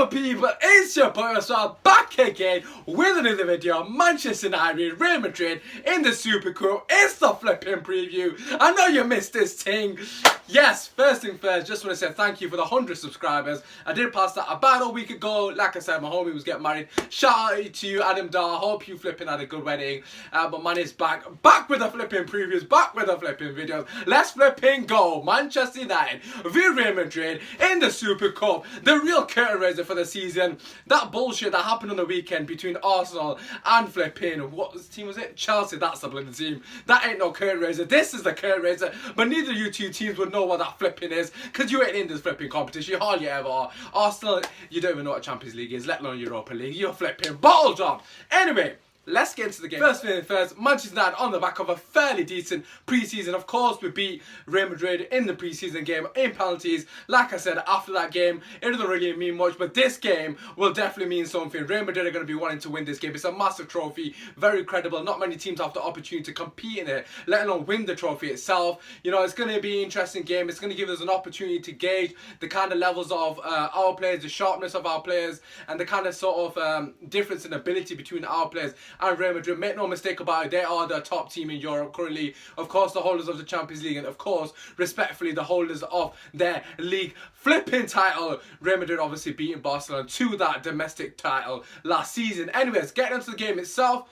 Hello people, it's your boy Usman back again with another video. Manchester United, Real Madrid in the Super Cup. It's the flipping preview. I know you missed this thing. Yes, first thing first, just want to say thank you for the 100 subscribers. I did pass that about a week ago. Like I said, my homie was getting married. Shout out to you, Adam Dar. Hope you flipping had a good wedding. But man is back with the flipping previews, back with the flipping videos. Let's flipping go. Manchester United v Real Madrid in the Super Cup. The real curtain raiser for the season. That bullshit that happened on the weekend between Arsenal and flipping, what team was it? Chelsea. That's the bloody team. That ain't no curtain raiser. This is the curtain raiser. But neither of you two teams would know what that flipping is, because you ain't in this flipping competition. You hardly ever are. Arsenal, you don't even know what Champions League is, let alone Europa League. You're flipping ball job. Anyway, let's get into the game. First thing first, Manchester United on the back of a fairly decent pre-season. Of course, we beat Real Madrid in the pre-season game in penalties. Like I said, after that game, it doesn't really mean much, but this game will definitely mean something. Real Madrid are going to be wanting to win this game. It's a massive trophy, very credible. Not many teams have the opportunity to compete in it, let alone win the trophy itself. You know, it's going to be an interesting game. It's going to give us an opportunity to gauge the kind of levels of our players, the sharpness of our players, and the kind of sort of difference in ability between our players and Real Madrid. Make no mistake about it, they are the top team in Europe currently. Of course, the holders of the Champions League, and of course, respectfully, the holders of their league flipping title. Real Madrid obviously beating Barcelona to that domestic title last season. Anyways, getting into the game itself.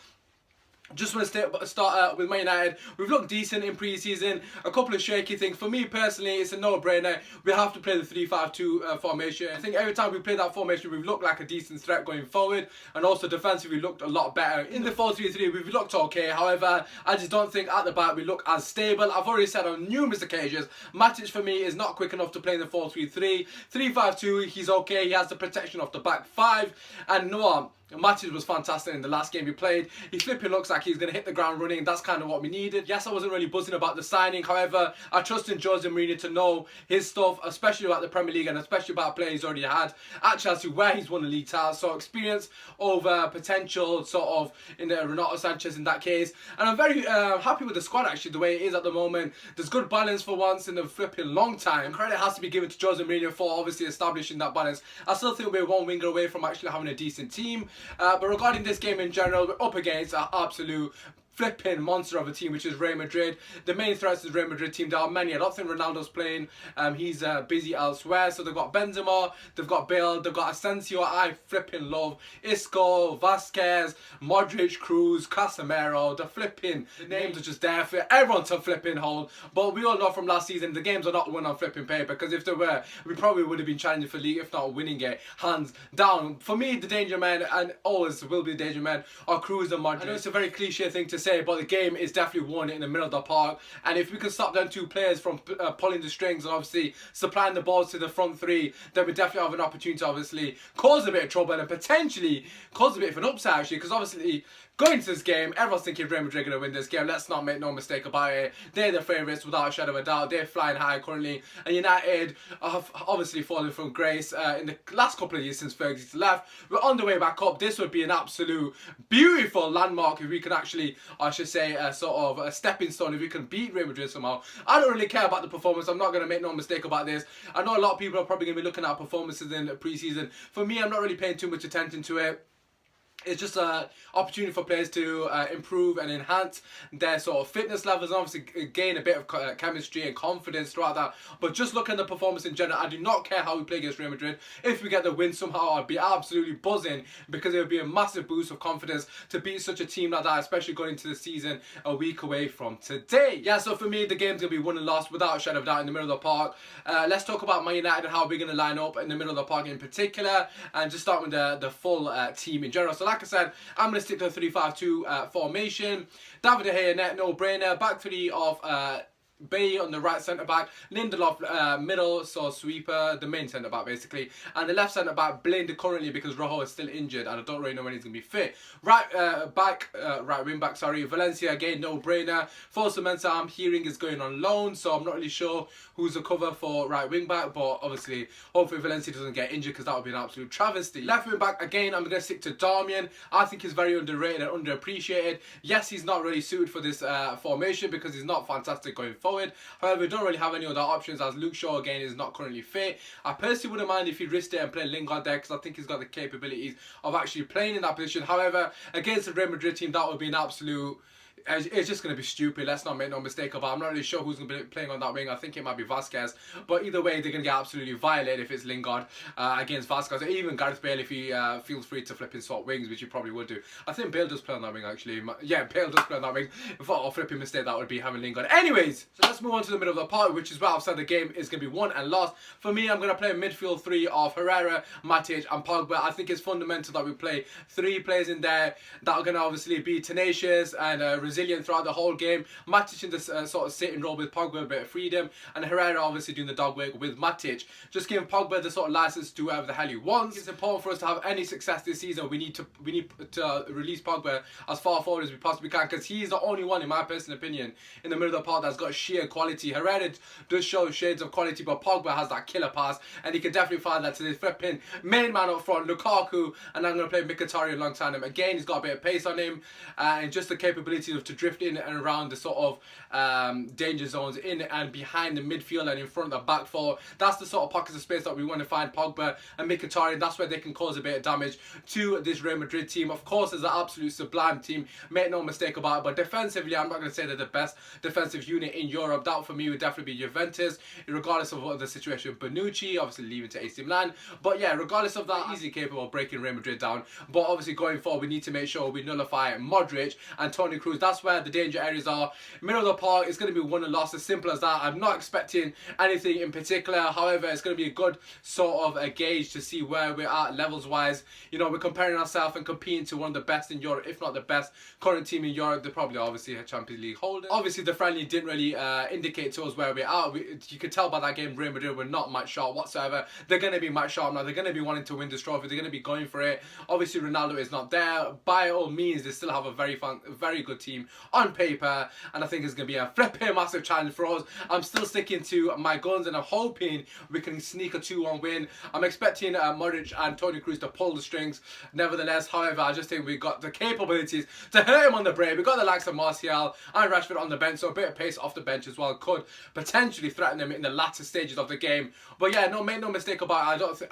Just want to start with Man United. We've looked decent in pre-season. A couple of shaky things. For me personally, it's a no-brainer. We have to play the 3-5-2 formation. I think every time we play that formation, we've looked like a decent threat going forward. And also defensively, we looked a lot better. In the 4-3-3, we've looked okay. However, I just don't think at the back we look as stable. I've already said on numerous occasions, Matic for me is not quick enough to play in the 4-3-3. 3-5-2, he's okay. He has the protection of the back five. And you know what? Matic was fantastic in the last game he played. He flipping looks like he's going to hit the ground running. That's kind of what we needed. Yes, I wasn't really buzzing about the signing. However, I trust in Jose Mourinho to know his stuff, especially about the Premier League and especially about players he's already had at Chelsea, where he's won the league title. So experience over potential, sort of, in the Renato Sanchez in that case. And I'm very happy with the squad, actually, the way it is at the moment. There's good balance for once in a flipping long time. Credit has to be given to Jose Mourinho for obviously establishing that balance. I still think we're one winger away from actually having a decent team. But regarding this game in general, we're up against an absolute flipping monster of a team, which is Real Madrid. The main threats is Real Madrid team. There are many. I don't think Ronaldo's playing. He's busy elsewhere. So they've got Benzema, they've got Bale, they've got Asensio. I flipping love Isco, Vasquez, Modric, Cruz, Casemiro. The flipping names are just there for everyone to flipping hold. But we all know from last season, the games are not won on flipping paper, because if they were, we probably would have been challenging for league, if not winning it, hands down. For me, the danger men, and always will be the danger men, are Cruz and Modric. I know it's a very cliche thing to say, but the game is definitely won in the middle of the park. And if we can stop them two players from pulling the strings and obviously supplying the balls to the front three, then we definitely have an opportunity to obviously cause a bit of trouble and potentially cause a bit of an upset, actually, because obviously going into this game, everyone's thinking Real Madrid are going to win this game. Let's not make no mistake about it. They're the favourites without a shadow of a doubt. They're flying high currently. And United have obviously fallen from grace in the last couple of years since Ferguson's left. We're on the way back up. This would be an absolute beautiful landmark if we can actually, I should say, sort of a stepping stone if we can beat Real Madrid somehow. I don't really care about the performance. I'm not going to make no mistake about this. I know a lot of people are probably going to be looking at performances in the pre-season. For me, I'm not really paying too much attention to it. It's just an opportunity for players to improve and enhance their sort of fitness levels and obviously gain a bit of chemistry and confidence throughout that. But just looking at the performance in general, I do not care how we play against Real Madrid. If we get the win somehow, I'd be absolutely buzzing, because it would be a massive boost of confidence to beat such a team like that, especially going into the season a week away from today. Yeah, so for me, the game's going to be won and lost without a shadow of doubt in the middle of the park. Let's talk about Man United and how we're going to line up in the middle of the park in particular, and just start with the full team in general. So like I said, I'm going to stick to the 3-5-2 formation. David De Gea, net no-brainer. Back three of Bay on the right centre back, Lindelof middle, so sweeper, the main centre back basically, and the left centre back Blind currently because Rojo is still injured and I don't really know when he's gonna be fit. Right wing back, sorry, Valencia again, no brainer. Fosu Mensah, I'm hearing is going on loan, so I'm not really sure who's the cover for right wing back, but obviously hopefully Valencia doesn't get injured because that would be an absolute travesty. Left wing back again, I'm gonna stick to Darmian. I think he's very underrated and underappreciated. Yes, he's not really suited for this formation because he's not fantastic going forward. forward. However, we don't really have any other options as Luke Shaw again is not currently fit. I personally wouldn't mind if he risked it and played Lingard there because I think he's got the capabilities of actually playing in that position. However, against the Real Madrid team, that would be an absolute... It's just going to be stupid. Let's not make no mistake about it. I'm not really sure who's going to be playing on that wing. I think it might be Vasquez. But either way, they're going to get absolutely violated if it's Lingard against Vasquez. Or even Gareth Bale if he feels free to flip and swap wings, which he probably would do. I think Bale does play on that wing, actually. Yeah, Bale does play on that wing. If a flipping mistake, that would be having Lingard. Anyways, so let's move on to the middle of the party, which is where I've said the game is going to be won and lost. For me, I'm going to play a midfield three of Herrera, Matic and Pogba. I think it's fundamental that we play three players in there that are going to obviously be tenacious and resilient throughout the whole game. Matic in this sort of sitting role with Pogba, a bit of freedom, and Herrera obviously doing the dog work with Matic. Just giving Pogba the sort of license to do whatever the hell he wants. It's important for us to have any success this season. We need to release Pogba as far forward as we possibly can because he's the only one, in my personal opinion, in the middle of the park that's got sheer quality. Herrera does show shades of quality, but Pogba has that killer pass, and he can definitely find that to the flipping main man up front, Lukaku, and I'm going to play Mkhitaryan alongside him. Again, he's got a bit of pace on him and just the capability to drift in and around the sort of danger zones in and behind the midfield and in front of the back four. That's the sort of pockets of space that we want to find Pogba and Mkhitaryan. That's where they can cause a bit of damage to this Real Madrid team. Of course, it's an absolute sublime team, make no mistake about it, but defensively, I'm not going to say they're the best defensive unit in Europe. That for me would definitely be Juventus, regardless of what the situation with Bonucci, obviously leaving to AC Milan. But yeah, regardless of that, easily capable of breaking Real Madrid down. But obviously going forward, we need to make sure we nullify Modric and Toni Kroos. That's where the danger areas are. Middle of the park, it's going to be won and lost, as simple as that. I'm not expecting anything in particular. However, it's going to be a good sort of a gauge to see where we're at levels wise. You know, we're comparing ourselves and competing to one of the best in Europe, if not the best current team in Europe. They're probably obviously a Champions League holder. Obviously, the friendly didn't really indicate to us where we're at. You could tell by that game, Real Madrid were not match sharp whatsoever. They're going to be match sharp now. They're going to be wanting to win this trophy. They're going to be going for it. Obviously, Ronaldo is not there. By all means, they still have a very good team on paper, and I think it's going to be a flipping massive challenge for us. I'm still sticking to my guns, and I'm hoping we can sneak a 2-1 win. I'm expecting Modric and Toni Kroos to pull the strings. Nevertheless, however, I just think we got the capabilities to hurt him on the break. We got the likes of Martial and Rashford on the bench, so a bit of pace off the bench as well could potentially threaten them in the latter stages of the game. But yeah, no, make no mistake about it. I don't think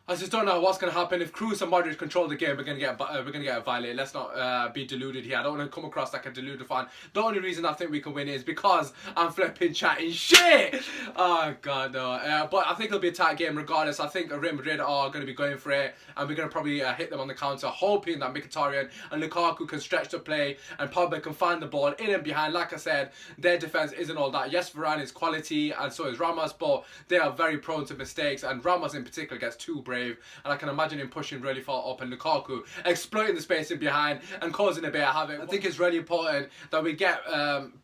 I just don't know what's going to happen. If Kroos and Modric control the game, we're going to get violated. Let's not be deluded here. I don't want to come across like a deluded fan. The only reason I think we can win is because I'm flipping chatting shit. Oh, God, no. But I think it'll be a tight game regardless. I think Real Madrid are going to be going for it, and we're going to probably hit them on the counter, hoping that Mkhitaryan and Lukaku can stretch the play and Pogba can find the ball in and behind. Like I said, their defense isn't all that. Yes, Varane is quality, and so is Ramos, but they are very prone to mistakes, and Ramos in particular gets too brave. And I can imagine him pushing really far up and Lukaku exploiting the space in behind and causing a bit of havoc. I think it's really important that we get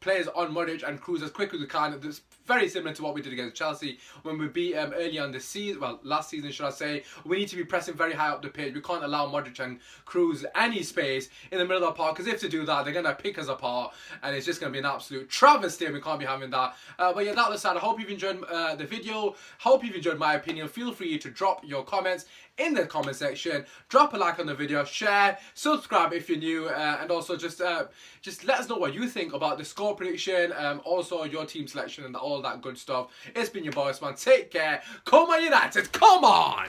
players on Modric and Kroos as quick as we can. It's very similar to what we did against Chelsea when we beat early on the season, well, last season should I say. We need to be pressing very high up the pitch. We can't allow Modric and Kroos any space in the middle of the park, because if they do that, they're going to pick us apart and it's just going to be an absolute travesty, and we can't be having that. But yeah, that was sad. I hope you've enjoyed the video. Hope you've enjoyed my opinion. Feel free to drop your comments in the comment section. Drop a like on the video, share, subscribe if you're new, and also just let us know what you think about the score prediction, also your team selection and all that good stuff. It's been your boy Usman. Take care. Come on United, come on!